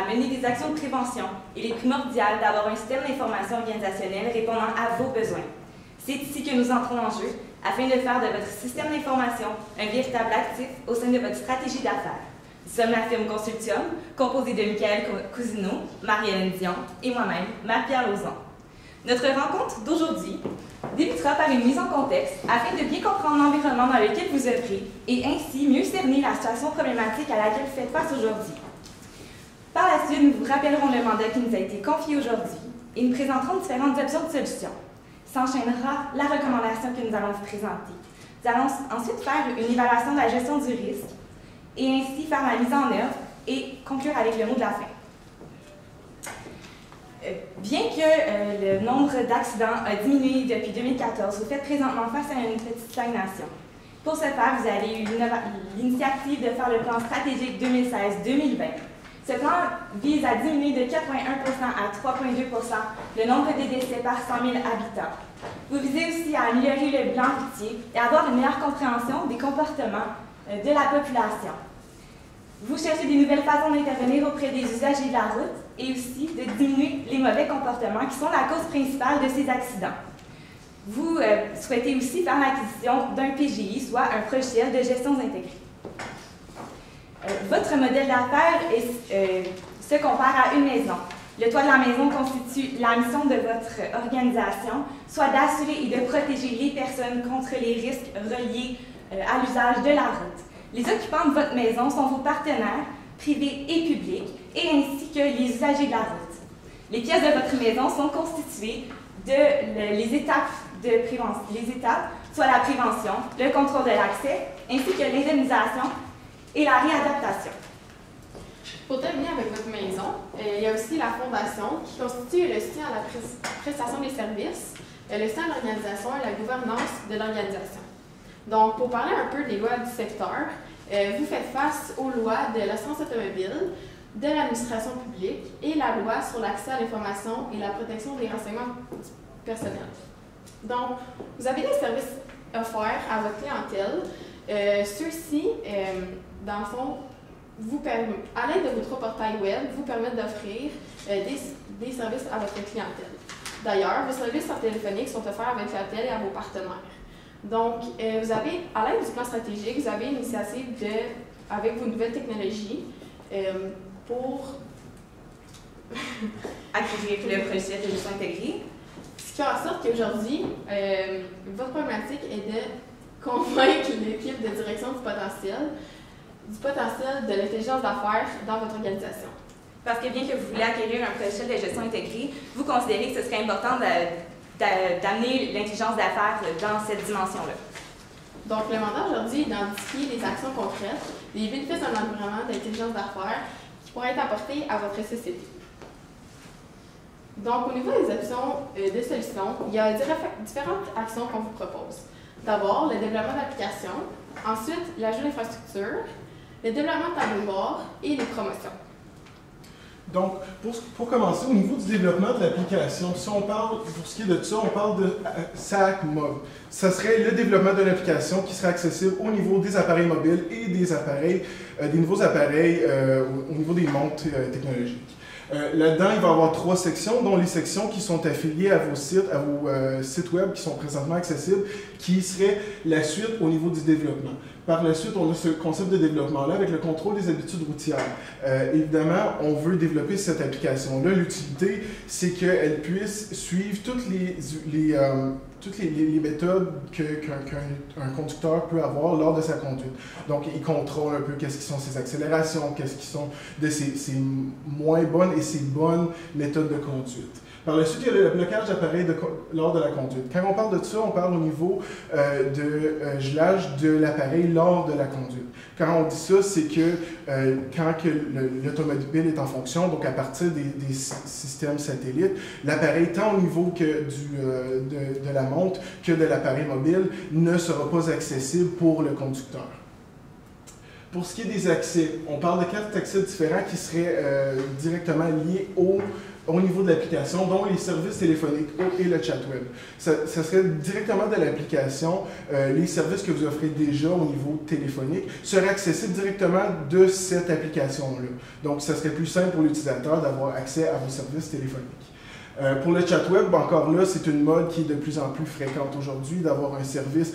mener des actions de prévention, il est primordial d'avoir un système d'information organisationnelle répondant à vos besoins. C'est ici que nous entrons en jeu, afin de faire de votre système d'information un véritable actif au sein de votre stratégie d'affaires. Nous sommes la firme Consultium, composée de Michael Cousineau, Marie-Hélène Dion et moi-même, Marie-Pierre Lauzon. Notre rencontre d'aujourd'hui débutera par une mise en contexte afin de bien comprendre l'environnement dans lequel vous œuvrez et ainsi mieux cerner la situation problématique à laquelle vous faites face aujourd'hui. Par la suite, nous vous rappellerons le mandat qui nous a été confié aujourd'hui et nous présenterons différentes options de solutions. S'enchaînera la recommandation que nous allons vous présenter. Nous allons ensuite faire une évaluation de la gestion du risque et ainsi faire la mise en œuvre et conclure avec le mot de la fin. Bien que le nombre d'accidents a diminué depuis 2014, vous faites présentement face à une petite stagnation. Pour ce faire, vous avez eu l'initiative de faire le plan stratégique 2016-2020. Ce plan vise à diminuer de 4,1% à 3,2% le nombre de décès par 100 000 habitants. Vous visez aussi à améliorer le bilan routier et avoir une meilleure compréhension des comportements de la population. Vous cherchez des nouvelles façons d'intervenir auprès des usagers de la route et aussi de diminuer les mauvais comportements qui sont la cause principale de ces accidents. Vous souhaitez aussi faire l'acquisition d'un PGI, soit un logiciel de gestion intégrée. Votre modèle d'affaires se compare à une maison. Le toit de la maison constitue la mission de votre organisation, soit d'assurer et de protéger les personnes contre les risques reliés à l'usage de la route. Les occupants de votre maison sont vos partenaires, privés et publics, et ainsi que les usagers de la route. Les pièces de votre maison sont constituées de les étapes de prévention, soit la prévention, le contrôle de l'accès, ainsi que l'indemnisation et la réadaptation. Pour terminer avec votre maison, il y a aussi la fondation qui constitue le soutien à la prestation des services, le soutien à l'organisation et la gouvernance de l'organisation. Donc, pour parler un peu des lois du secteur, vous faites face aux lois de l'assurance automobile, de l'administration publique et la loi sur l'accès à l'information et la protection des renseignements personnels. Donc, vous avez des services offerts à votre clientèle. Ceux-ci, dans le fond, à l'aide de votre portail web, vous permettent d'offrir des services à votre clientèle. D'ailleurs, vos services téléphoniques sont offerts à votre clientèle et à vos partenaires. Donc, vous avez, à l'aide du plan stratégique, vous avez une initiative avec vos nouvelles technologies pour acquérir le logiciel de gestion intégrée. Ce qui fait en sorte qu'aujourd'hui, votre problématique est de convaincre l'équipe de direction du potentiel de l'intelligence d'affaires dans votre organisation. Parce que bien que vous voulez acquérir un logiciel de gestion intégrée, vous considérez que ce serait important d'amener l'intelligence d'affaires dans cette dimension-là. Donc, le mandat aujourd'hui est d'identifier des actions concrètes, des bénéfices d'un environnement d'intelligence d'affaires qui pourraient être apportés à votre société. Donc, au niveau des options de solutions, il y a différentes actions qu'on vous propose. D'abord, le développement d'applications, ensuite, l'ajout d'infrastructures, le développement de tableaux de bord et les promotions. Donc, pour commencer, au niveau du développement de l'application, si on parle, pour ce qui est de ça, on parle de SAC Mob. Ça serait le développement de l'application qui serait accessible au niveau des appareils mobiles et des nouveaux appareils au niveau des montres technologiques. Là-dedans, il va y avoir 3 sections, dont les sections qui sont affiliées à vos sites web qui sont présentement accessibles, qui seraient la suite au niveau du développement. Par la suite, on a ce concept de développement-là avec le contrôle des habitudes routières. Évidemment, on veut développer cette application-là. L'utilité, c'est qu'elle puisse suivre toutes les méthodes qu'un conducteur peut avoir lors de sa conduite. Donc, il contrôle un peu qu'est-ce qui sont ses accélérations, qu'est-ce qui sont de ses moins bonnes et ses bonnes méthodes de conduite. Par la suite, il y a le blocage d'appareils lors de la conduite. Quand on parle de ça, on parle au niveau de gelage de l'appareil lors de la conduite. Quand on dit ça, c'est que quand l'automobile est en fonction, donc à partir des systèmes satellites, l'appareil, tant au niveau que de la montre que de l'appareil mobile, ne sera pas accessible pour le conducteur. Pour ce qui est des accès, on parle de 4 accès différents qui seraient directement liés au niveau de l'application, dont les services téléphoniques et le chat web. Ça serait directement de l'application. Les services que vous offrez déjà au niveau téléphonique seraient accessibles directement de cette application-là. Donc, ça serait plus simple pour l'utilisateur d'avoir accès à vos services téléphoniques. Pour le chat web, encore là, c'est une mode qui est de plus en plus fréquente aujourd'hui, d'avoir un service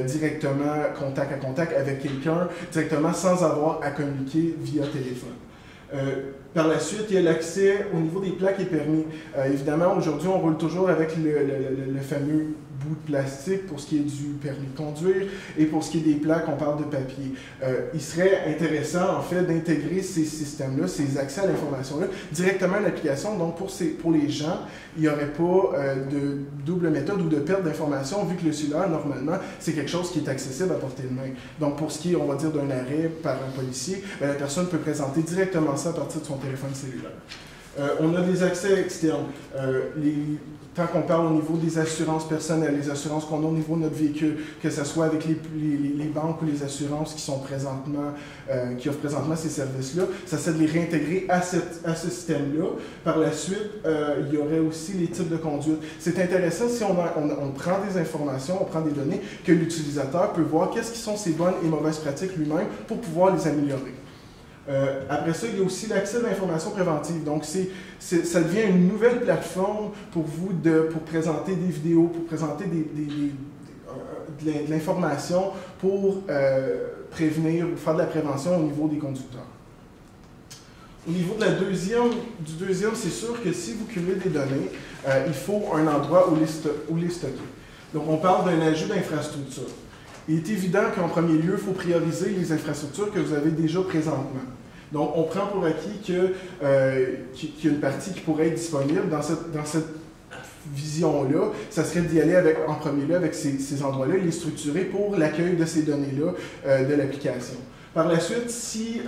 directement contact à contact avec quelqu'un, directement sans avoir à communiquer via téléphone. Par la suite, il y a l'accès au niveau des plaques et permis. Évidemment, aujourd'hui, on roule toujours avec le fameux bout de plastique pour ce qui est du permis de conduire et pour ce qui est des plaques, on parle de papier. Il serait intéressant, en fait, d'intégrer ces systèmes-là, ces accès à l'information-là, directement à l'application. Donc, pour les gens, il n'y aurait pas de double méthode ou de perte d'information, vu que le cellulaire, normalement, c'est quelque chose qui est accessible à portée de main. Donc, pour ce qui est, on va dire, d'un arrêt par un policier, bien, la personne peut présenter directement ça à partir de son téléphone cellulaire. On a des accès externes. Tant qu'on parle au niveau des assurances personnelles, les assurances qu'on a au niveau de notre véhicule, que ce soit avec les banques ou les assurances qui offrent présentement ces services-là, ça serait de les réintégrer à ce système-là. Par la suite, il y aurait aussi les types de conduite. C'est intéressant si on prend des informations, on prend des données, que l'utilisateur peut voir qu'est-ce qui sont ses bonnes et mauvaises pratiques lui-même pour pouvoir les améliorer. Après ça, il y a aussi l'accès à l'information préventive. Donc, ça devient une nouvelle plateforme pour vous pour présenter des vidéos, pour présenter de l'information pour prévenir ou faire de la prévention au niveau des conducteurs. Au niveau de du deuxième, c'est sûr que si vous cumulez des données, il faut un endroit où les stocker. Donc, on parle d'un ajout d'infrastructure. Il est évident qu'en premier lieu, il faut prioriser les infrastructures que vous avez déjà présentement. Donc, on prend pour acquis qu'il y a une partie qui pourrait être disponible dans cette vision-là. Ça serait d'y aller en premier lieu avec ces endroits-là et les structurer pour l'accueil de ces données-là de l'application. Par la suite, si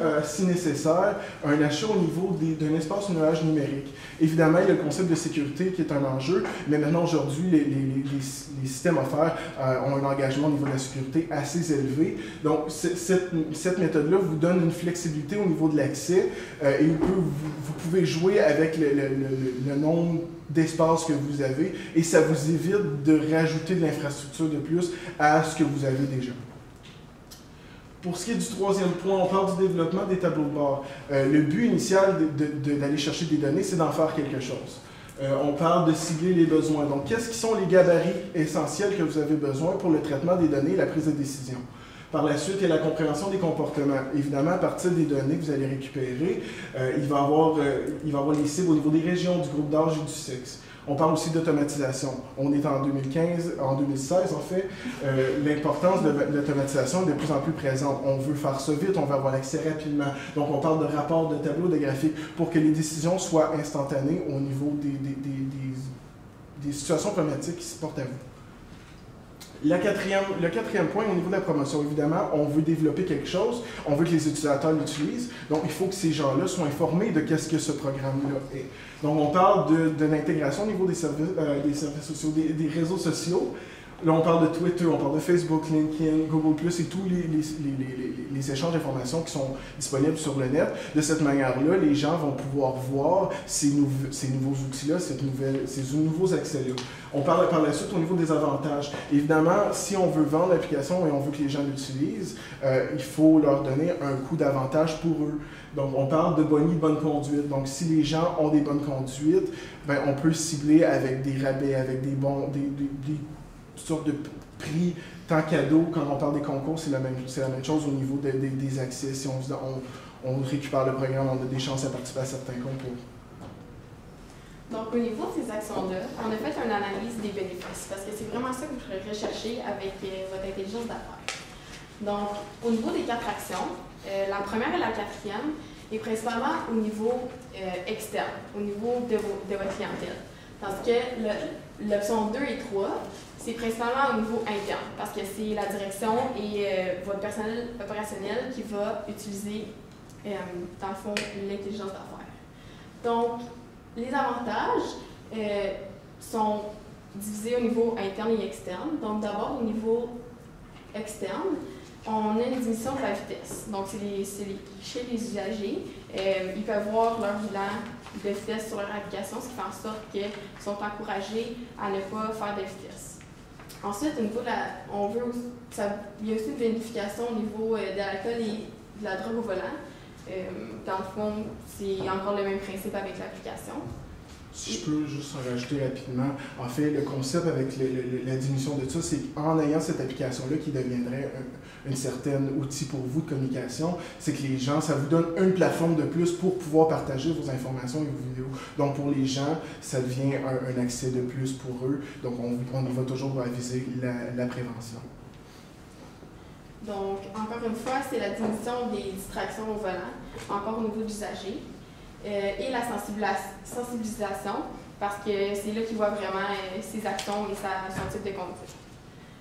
nécessaire, un achat au niveau d'un espace nuage numérique. Évidemment, il y a le concept de sécurité qui est un enjeu, mais maintenant, aujourd'hui, les systèmes offerts ont un engagement au niveau de la sécurité assez élevé. Donc, cette méthode-là vous donne une flexibilité au niveau de l'accès et vous pouvez jouer avec le nombre d'espace que vous avez et ça vous évite de rajouter de l'infrastructure de plus à ce que vous avez déjà. Pour ce qui est du troisième point, on parle du développement des tableaux de bord. Le but initial d'aller chercher des données, c'est d'en faire quelque chose. On parle de cibler les besoins. Donc, qu'est-ce qui sont les gabarits essentiels que vous avez besoin pour le traitement des données et la prise de décision? Par la suite, il y a la compréhension des comportements. Évidemment, à partir des données que vous allez récupérer, il va y avoir les cibles au niveau des régions, du groupe d'âge et du sexe. On parle aussi d'automatisation. On est en 2016 en fait. L'importance de l'automatisation est de plus en plus présente. On veut faire ça vite, on veut avoir l'accès rapidement. Donc, on parle de rapports, de tableaux, de graphiques pour que les décisions soient instantanées au niveau des situations problématiques qui se portent à vous. Le quatrième point, au niveau de la promotion, évidemment, on veut développer quelque chose, on veut que les utilisateurs l'utilisent, donc il faut que ces gens-là soient informés de qu'est-ce que ce programme-là est. Donc, on parle de l'intégration au niveau des services sociaux, des réseaux sociaux. Là, on parle de Twitter, on parle de Facebook, LinkedIn, Google+, et tous les échanges d'informations qui sont disponibles sur le net. De cette manière-là, les gens vont pouvoir voir ces nouveaux outils-là, ces nouveaux accès-là. On parle par la suite au niveau des avantages. Évidemment, si on veut vendre l'application et on veut que les gens l'utilisent, il faut leur donner un coût d'avantage pour eux. Donc, on parle de boni, bonne conduite. Donc, si les gens ont des bonnes conduites, ben, on peut cibler avec des rabais, avec des bons, toutes sortes de prix, tant cadeau. Quand on parle des concours, c'est la même chose au niveau des accès. Si on récupère le programme, on a des chances à participer à certains concours. Donc, au niveau de ces actions-là, on a fait une analyse des bénéfices, parce que c'est vraiment ça que vous pourrez rechercher avec votre intelligence d'affaires. Donc, au niveau des 4 actions, la première et la quatrième est principalement au niveau externe, au niveau de votre clientèle. Tandis que l'option 2 et 3, c'est principalement au niveau interne, parce que c'est la direction et votre personnel opérationnel qui va utiliser, dans le fond, l'intelligence d'affaires. Donc, les avantages sont divisés au niveau interne et externe. Donc, d'abord, au niveau externe, on a une diminution de la vitesse. Donc, chez les usagers, ils peuvent voir leur bilan de vitesse sur leur application, ce qui fait en sorte qu'ils sont encouragés à ne pas faire de vitesse. Ensuite, au niveau il y a aussi une vérification au niveau de l'alcool et de la drogue au volant. Dans le fond, c'est encore le même principe avec l'application. Si je peux juste en rajouter rapidement, en fait, le concept avec la diminution de ça, c'est qu'en ayant cette application-là qui deviendrait un certain outil pour vous de communication, c'est que les gens, ça vous donne une plateforme de plus pour pouvoir partager vos informations et vos vidéos. Donc pour les gens, ça devient un accès de plus pour eux. Donc on y va toujours à viser la prévention. Donc, encore une fois, c'est la diminution des distractions au volant, encore au niveau de l'usager, et la sensibilisation, parce que c'est là qu'il voit vraiment ses actions et son type de conduite.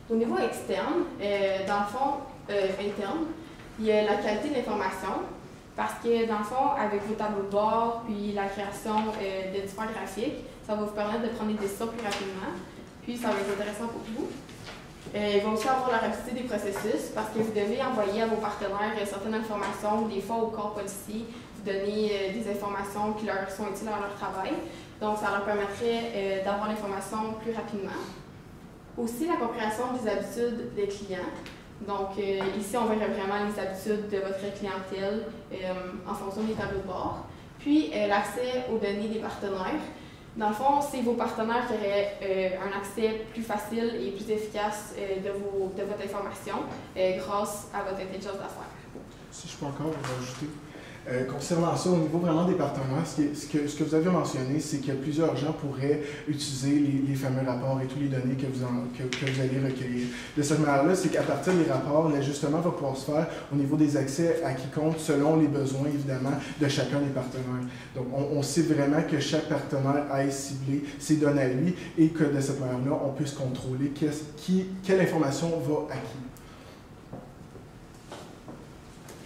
Au niveau externe, dans le fond, interne, il y a la qualité de l'information, parce que dans le fond, avec vos tableaux de bord, puis la création de différents graphiques, ça va vous permettre de prendre des décisions plus rapidement, puis ça va être intéressant pour vous. Ils vont aussi avoir la rapidité des processus parce que vous devez envoyer à vos partenaires certaines informations, des fois au corps policier, vous donner des informations qui leur sont utiles à leur travail. Donc, ça leur permettrait d'avoir l'information plus rapidement. Aussi, la compréhension des habitudes des clients. Donc, ici, on verrait vraiment les habitudes de votre clientèle en fonction des tableaux de bord. Puis, l'accès aux données des partenaires. Dans le fond, c'est vos partenaires qui auraient un accès plus facile et plus efficace de votre information grâce à votre intelligence d'affaires. Si je peux encore rajouter. Concernant ça, au niveau vraiment des partenaires, ce que vous avez mentionné, c'est que plusieurs gens pourraient utiliser les fameux rapports et toutes les données que vous allez recueillir. De cette manière-là, c'est qu'à partir des rapports, l'ajustement va pouvoir se faire au niveau des accès à quiconque selon les besoins, évidemment, de chacun des partenaires. Donc, on sait vraiment que chaque partenaire aille cibler ses données à lui et que de cette manière-là, on puisse contrôler quelle information va à qui.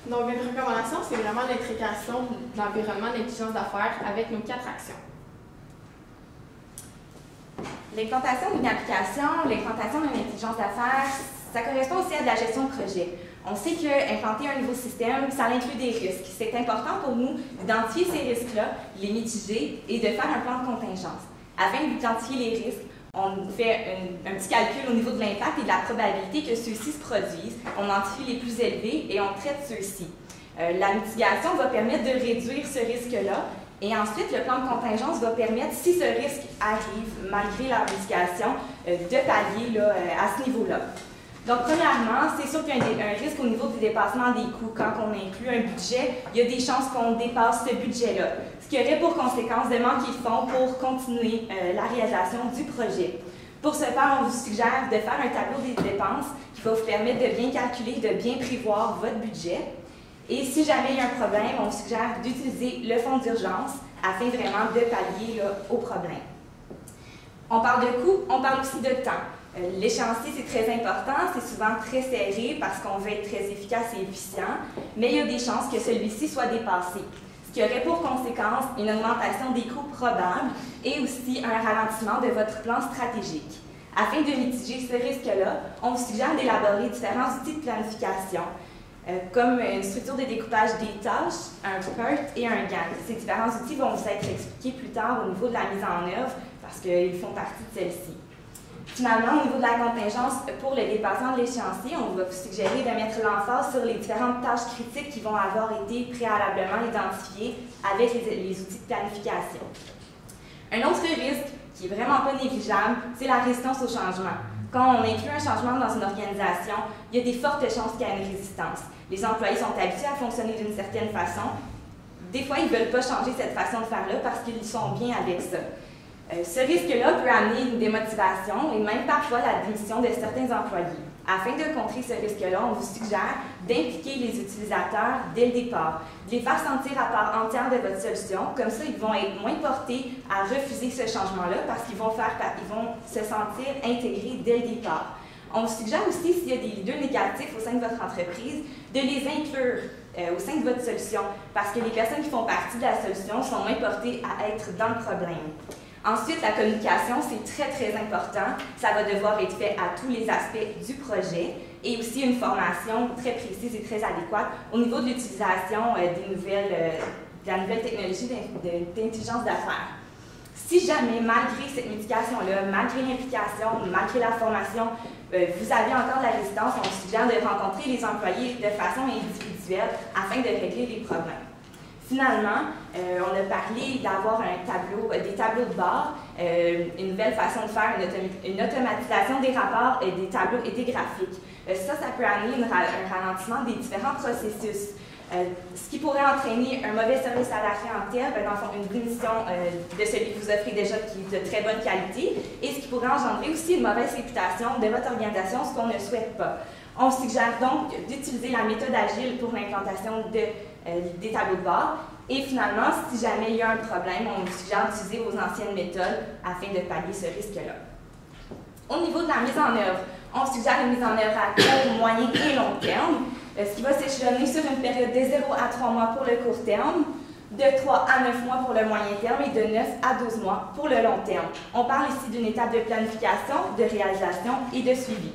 Donc, notre recommandation, c'est vraiment l'intégration de l'environnement d'intelligence d'affaires avec nos 4 actions. L'implantation d'une application, l'implantation d'une intelligence d'affaires, ça correspond aussi à de la gestion de projet. On sait qu'implanter un nouveau système, ça inclut des risques. C'est important pour nous d'identifier ces risques-là, les mitiger et de faire un plan de contingence. Afin d'identifier les risques, on fait un petit calcul au niveau de l'impact et de la probabilité que ceux-ci se produisent. On identifie les plus élevés et on traite ceux-ci. La mitigation va permettre de réduire ce risque-là et ensuite, le plan de contingence va permettre, si ce risque arrive malgré la mitigation, de pallier là, à ce niveau-là. Donc, premièrement, c'est sûr qu'il y a un risque au niveau du dépassement des coûts. Quand on inclut un budget, il y a des chances qu'on dépasse ce budget-là, ce qui aurait pour conséquence de manquer de fonds pour continuer la réalisation du projet. Pour ce faire, on vous suggère de faire un tableau des dépenses qui va vous permettre de bien calculer, de bien prévoir votre budget. Et si jamais il y a un problème, on vous suggère d'utiliser le fonds d'urgence afin vraiment de pallier là, au problème. On parle de coûts, on parle aussi de temps. L'échéancier, c'est très important, c'est souvent très serré parce qu'on veut être très efficace et efficient, mais il y a des chances que celui-ci soit dépassé, ce qui aurait pour conséquence une augmentation des coûts probables et aussi un ralentissement de votre plan stratégique. Afin de mitiger ce risque-là, on vous suggère d'élaborer différents outils de planification, comme une structure de découpage des tâches, un PERT et un Gantt. Ces différents outils vont vous être expliqués plus tard au niveau de la mise en œuvre parce qu'ils font partie de celle-ci. Finalement, au niveau de la contingence, pour le dépassement de l'échéancier, on va vous suggérer de mettre l'emphase sur les différentes tâches critiques qui vont avoir été préalablement identifiées avec les outils de planification. Un autre risque qui est vraiment pas négligeable, c'est la résistance au changement. Quand on inclut un changement dans une organisation, il y a des fortes chances qu'il y ait une résistance. Les employés sont habitués à fonctionner d'une certaine façon. Des fois, ils ne veulent pas changer cette façon de faire-là parce qu'ils sont bien avec ça. Ce risque-là peut amener une démotivation et même parfois la démission de certains employés. Afin de contrer ce risque-là, on vous suggère d'impliquer les utilisateurs dès le départ, de les faire sentir à part entière de votre solution. Comme ça, ils vont être moins portés à refuser ce changement-là parce qu'ils vont se sentir intégrés dès le départ. On vous suggère aussi, s'il y a des leaders négatifs au sein de votre entreprise, de les inclure au sein de votre solution parce que les personnes qui font partie de la solution sont moins portées à être dans le problème. Ensuite, la communication, c'est très, très important. Ça va devoir être fait à tous les aspects du projet. et aussi une formation très précise et très adéquate au niveau de l'utilisation de la nouvelle technologie d'intelligence d'affaires. Si jamais, malgré cette médication-là, malgré l'implication, malgré la formation, vous avez encore de la résistance, on suggère de rencontrer les employés de façon individuelle afin de régler les problèmes. Finalement, on a parlé d'avoir des tableaux de bord, une nouvelle façon de faire une automatisation des rapports, des tableaux et des graphiques. Ça peut amener un ralentissement des différents processus. Ce qui pourrait entraîner un mauvais service à la clientèle, dans le fond, une diminution de celui que vous offrez déjà qui est de très bonne qualité, et ce qui pourrait engendrer aussi une mauvaise réputation de votre organisation, ce qu'on ne souhaite pas. On suggère donc d'utiliser la méthode agile pour l'implantation des tableaux de bord. Et finalement, si jamais il y a un problème, on suggère d'utiliser vos anciennes méthodes afin de pallier ce risque-là. Au niveau de la mise en œuvre, on suggère une mise en œuvre à court, moyen et long terme, ce qui va s'échelonner sur une période de 0 à 3 mois pour le court terme, de 3 à 9 mois pour le moyen terme et de 9 à 12 mois pour le long terme. On parle ici d'une étape de planification, de réalisation et de suivi.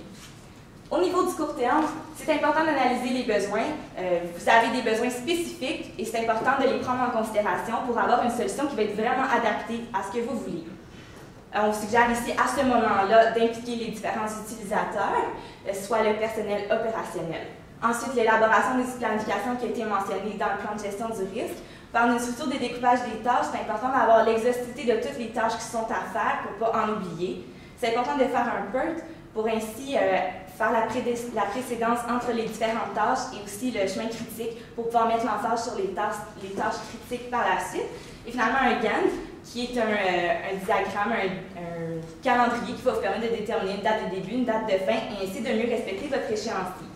Au niveau du court terme, c'est important d'analyser les besoins. Vous avez des besoins spécifiques et c'est important de les prendre en considération pour avoir une solution qui va être vraiment adaptée à ce que vous voulez. On suggère ici, à ce moment-là, d'impliquer les différents utilisateurs, soit le personnel opérationnel. Ensuite, l'élaboration des planifications qui a été mentionnée dans le plan de gestion du risque. Par une structure de découpage des tâches, c'est important d'avoir l'exhaustivité de toutes les tâches qui sont à faire pour ne pas en oublier. C'est important de faire un PERT pour ainsi faire la précédence entre les différentes tâches et aussi le chemin critique pour pouvoir mettre l'emphase sur les tâches critiques par la suite. Et finalement, un Gantt, qui est un diagramme, un calendrier qui va vous permettre de déterminer une date de début, une date de fin, et ainsi de mieux respecter votre échéancier.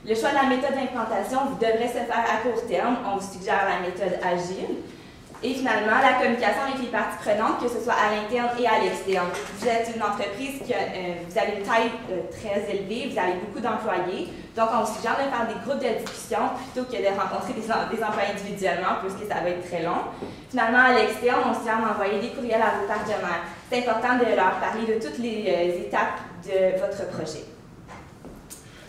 Le choix de la méthode d'implantation devrait se faire à court terme. On vous suggère la méthode agile. Et finalement, la communication avec les parties prenantes, que ce soit à l'interne et à l'externe. Vous êtes une entreprise qui vous avez une taille très élevée, vous avez beaucoup d'employés. Donc, on vous suggère de faire des groupes de discussion plutôt que de rencontrer des employés individuellement, puisque ça va être très long. Finalement, à l'externe, on suggère d'envoyer des courriels à vos partenaires. C'est important de leur parler de toutes les étapes de votre projet.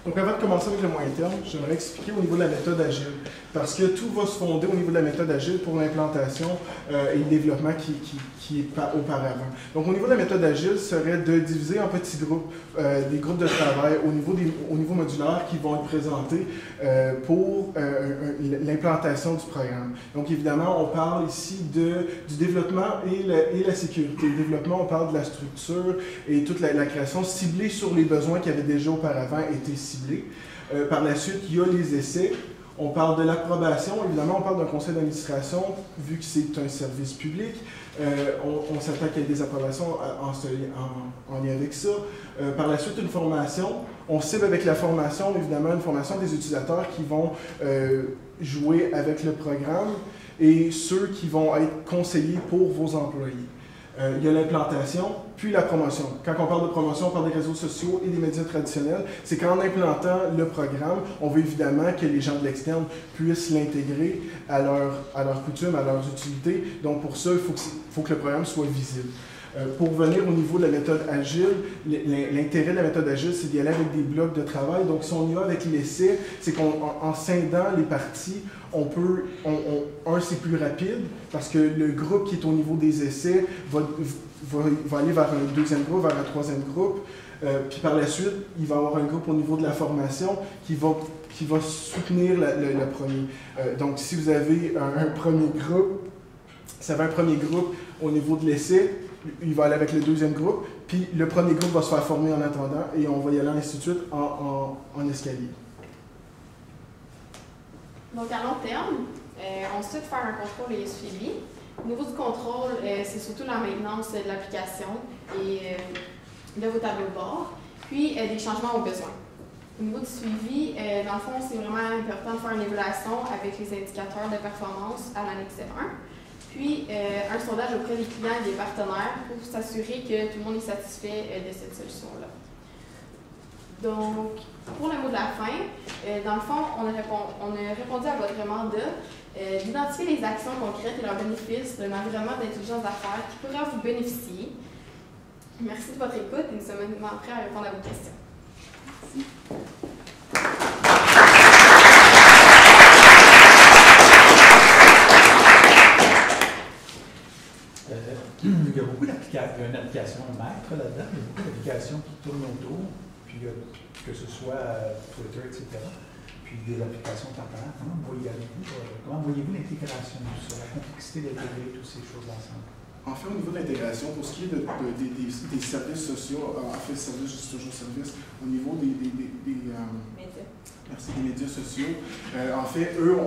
Donc, avant de commencer avec le moyen terme, j'aimerais expliquer au niveau de la méthode agile, parce que tout va se fonder au niveau de la méthode agile pour l'implantation et le développement qui est auparavant. Donc, au niveau de la méthode agile, serait de diviser en petits groupes, des groupes de travail au niveau modulaire qui vont être présentés pour l'implantation du programme. Donc, évidemment, on parle ici du développement et la sécurité. Le développement, on parle de la structure et toute la création ciblée sur les besoins qui avaient déjà auparavant été ciblés. Par la suite, il y a les essais. On parle de l'approbation. Évidemment, on parle d'un conseil d'administration, vu que c'est un service public. On s'attend qu'il y ait des approbations en lien avec ça. Par la suite, une formation. On cible avec la formation, évidemment, une formation des utilisateurs qui vont jouer avec le programme et ceux qui vont être conseillers pour vos employés. Il y a l'implantation, puis la promotion. Quand on parle de promotion, on parle des réseaux sociaux et des médias traditionnels. C'est qu'en implantant le programme, on veut évidemment que les gens de l'externe puissent l'intégrer à leur coutume, à leurs utilités. Donc pour ça, il faut que le programme soit visible. Pour venir au niveau de la méthode agile, l'intérêt de la méthode agile, c'est d'y aller avec des blocs de travail. Donc, si on y va avec l'essai, c'est qu'en scindant les parties, c'est plus rapide parce que le groupe qui est au niveau des essais va aller vers un deuxième groupe, vers un troisième groupe. Puis par la suite, il va y avoir un groupe au niveau de la formation qui va soutenir le premier. Donc, si vous avez un premier groupe, ça va un premier groupe au niveau de l'essai, il va aller avec le deuxième groupe, puis le premier groupe va se faire former en attendant et on va y aller ainsi de suite en escalier. Donc, à long terme, on souhaite faire un contrôle et suivi. Au niveau du contrôle, c'est surtout la maintenance de l'application et de vos tableaux de bord, puis des changements aux besoins. Au niveau du suivi, dans le fond, c'est vraiment important de faire une évaluation avec les indicateurs de performance à l'annexe 1. Puis, un sondage auprès des clients et des partenaires pour s'assurer que tout le monde est satisfait de cette solution-là. Donc, pour le mot de la fin, dans le fond, on a répondu à votre mandat d'identifier les actions concrètes et leurs bénéfices d'un environnement d'intelligence d'affaires qui pourrait vous bénéficier. Merci de votre écoute et nous sommes maintenant prêts à répondre à vos questions. Il y a beaucoup d'applications, il y a une application maître là-dedans, il y a beaucoup d'applications qui tournent autour, puis que ce soit Twitter, etc., puis des applications temporaires. Comment voyez-vous l'intégration de tout ça, la complexité d'intégrer toutes ces choses ensemble? En fait, au niveau de l'intégration, pour ce qui est des services sociaux, en fait, service, je dis toujours service, au niveau des médias sociaux, en fait, eux,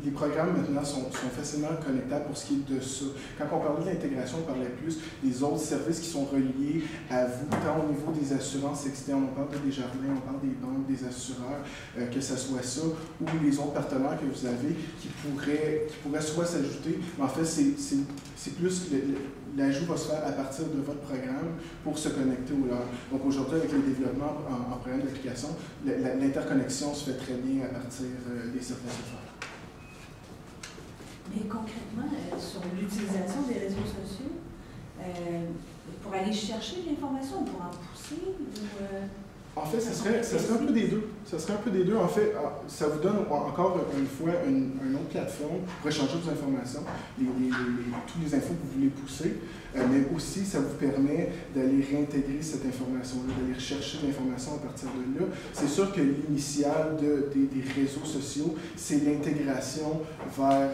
les programmes maintenant sont facilement connectables pour ce qui est de ça. Quand on parlait de l'intégration, on parlait plus des autres services qui sont reliés à vous, tant au niveau des assurances externes, on parle de Desjardins, on parle des banques, des assureurs, que ce soit ça, ou les autres partenaires que vous avez qui pourraient soit s'ajouter, mais en fait, c'est plus l'ajout va se faire à partir de votre programme pour se connecter au leur. Donc aujourd'hui, avec le développement en programme d'application, l'interconnexion se fait très bien à partir des services offerts. Mais concrètement, sur l'utilisation des réseaux sociaux, pour aller chercher l'information, pour en pousser En fait, ce serait un peu des deux. Ce serait un peu des deux. En fait, ça vous donne encore une fois une autre plateforme pour échanger vos informations, tous les infos que vous voulez pousser, mais aussi ça vous permet d'aller réintégrer cette information-là, d'aller rechercher l'information à partir de là. C'est sûr que l'initial des réseaux sociaux, c'est l'intégration vers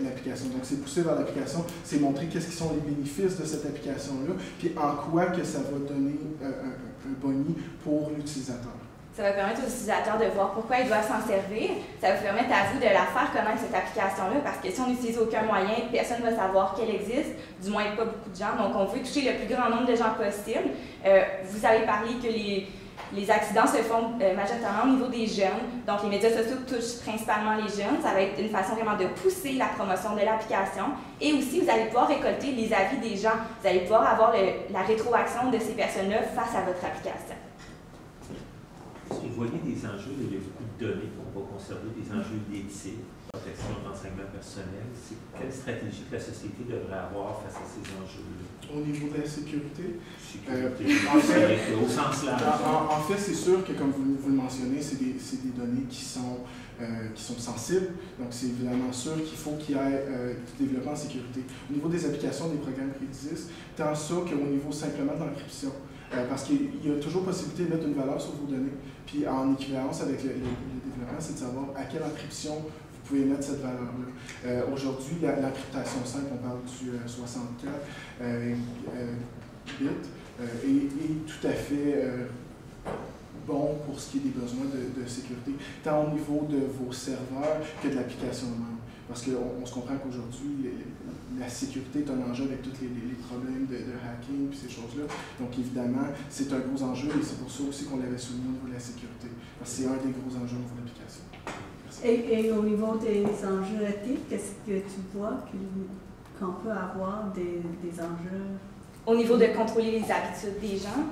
l'application. Donc, c'est pousser vers l'application, c'est montrer qu'est-ce qui sont les bénéfices de cette application-là, puis en quoi que ça va donner un boni pour l'utilisateur. Ça va permettre aux utilisateurs de voir pourquoi ils doivent s'en servir. Ça va vous permettre à vous de la faire connaître, cette application-là, parce que si on n'utilise aucun moyen, personne ne va savoir qu'elle existe, du moins pas beaucoup de gens. Donc, on veut toucher le plus grand nombre de gens possible. Vous avez parlé que les accidents se font majoritairement au niveau des jeunes. Donc, les médias sociaux touchent principalement les jeunes. Ça va être une façon vraiment de pousser la promotion de l'application. Et aussi, vous allez pouvoir récolter les avis des gens. Vous allez pouvoir avoir la rétroaction de ces personnes-là face à votre application. Est-ce que vous voyez des enjeux, il y a beaucoup de données qu'on va conserver, des enjeux d'éthique, protection de l'enseignement personnel. Quelle stratégie que la société devrait avoir face à ces enjeux-là? Au niveau de la sécurité? Au sens large. En fait, c'est sûr que, comme vous le mentionnez, c'est des données qui sont sensibles. Donc, c'est évidemment sûr qu'il faut qu'il y ait du développement en sécurité. Au niveau des applications, des programmes qui existent, tant ça qu'au niveau simplement de l'encryption. Parce qu'il y a toujours possibilité de mettre une valeur sur vos données. Puis en équivalence avec le développement, c'est de savoir à quelle encryption vous pouvez mettre cette valeur-là. Aujourd'hui, l'encryptation simple, on parle du 64 bits, est tout à fait bon pour ce qui est des besoins de sécurité, tant au niveau de vos serveurs que de l'application même. Parce qu'on se comprend qu'aujourd'hui, la sécurité est un enjeu avec tous les problèmes de hacking et ces choses-là. Donc, évidemment, c'est un gros enjeu et c'est pour ça aussi qu'on l'avait souligné au niveau de la sécurité. Parce que c'est un des gros enjeux au niveau de l'application. Et au niveau des enjeux éthiques, est-ce que tu vois qu'on peut avoir des enjeux? Au niveau de contrôler les habitudes des gens?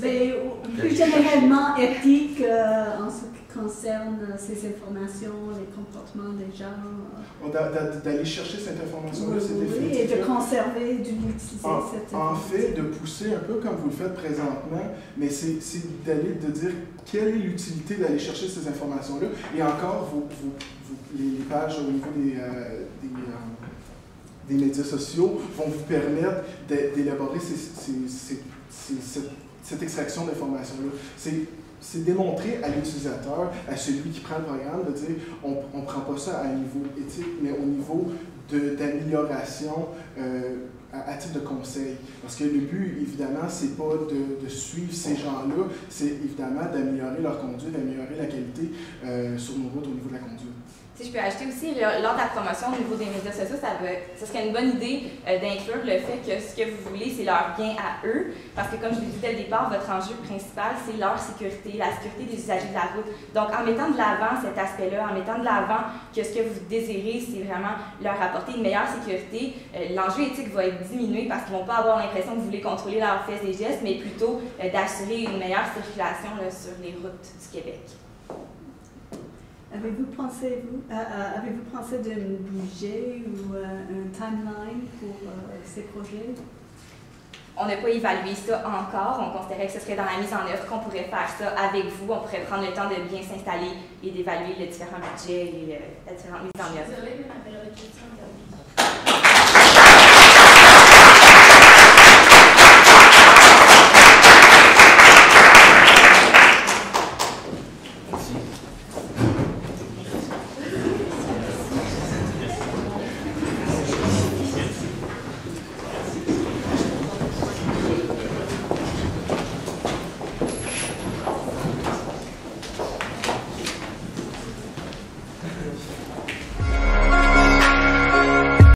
Mais plus généralement éthique en ce qui concerne ces informations, les comportements des gens. D'aller chercher cette information-là, c'est définitif. Oui, et de conserver, d'utiliser cette information. En fait, de pousser un peu comme vous le faites présentement, mais c'est de dire quelle est l'utilité d'aller chercher ces informations-là. Et encore, les pages au niveau des médias sociaux vont vous permettre d'élaborer cette extraction d'informations-là. C'est démontrer à l'utilisateur, à celui qui prend le programme, de dire on ne prend pas ça à un niveau éthique, mais au niveau d'amélioration à titre de conseil. Parce que le but, évidemment, c'est pas de suivre ces gens-là, c'est évidemment d'améliorer leur conduite, d'améliorer la qualité sur nos routes au niveau de la conduite. Si je peux ajouter aussi, lors de la promotion au niveau des médias sociaux, ça serait une bonne idée d'inclure le fait que ce que vous voulez, c'est leur bien à eux. Parce que, comme je l'ai dit dès le départ, votre enjeu principal, c'est leur sécurité, la sécurité des usagers de la route. Donc, en mettant de l'avant cet aspect-là, en mettant de l'avant que ce que vous désirez, c'est vraiment leur apporter une meilleure sécurité, l'enjeu éthique va être diminué parce qu'ils ne vont pas avoir l'impression que vous voulez contrôler leurs faits et gestes, mais plutôt d'assurer une meilleure circulation sur les routes du Québec. Avez-vous pensé d'un budget ou un timeline pour ces projets? on n'a pas évalué ça encore. On considérait que ce serait dans la mise en œuvre qu'on pourrait faire ça avec vous. On pourrait prendre le temps de bien s'installer et d'évaluer les différents budgets et les différentes mises en œuvre. Désolée, mais ma période de questions est terminée.